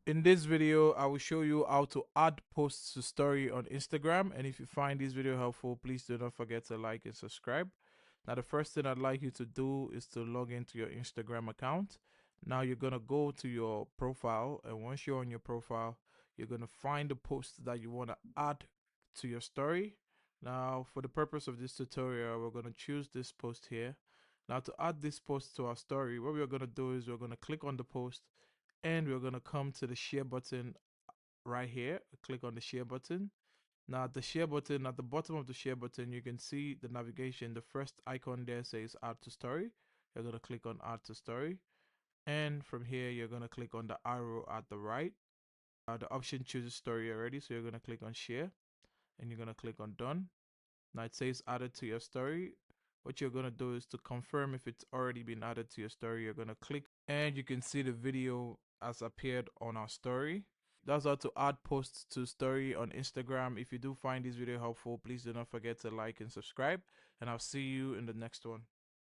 In this video, I will show you how to add posts to story on Instagram. And if you find this video helpful, please do not forget to like and subscribe. Now, the first thing I'd like you to do is to log into your Instagram account. Now you're going to go to your profile, and once you're on your profile, you're going to find the post that you want to add to your story. Now, for the purpose of this tutorial, we're going to choose this post here. Now, to add this post to our story, what we're going to do is we're going to click on the post, and we're going to come to the share button right here. Click on the share button. Now the share button, at the bottom of the share button, you can see the navigation. The first icon there says add to story. You're going to click on add to story, and from here you're going to click on the arrow at the right. The option chooses story already, so you're going to click on share, and you're going to click on done. Now it says added to your story. What you're going to do is to confirm if it's already been added to your story. You're going to click, and you can see the video has appeared on our story. That's how to add posts to story on Instagram. If you do find this video helpful, please do not forget to like and subscribe, and I'll see you in the next one.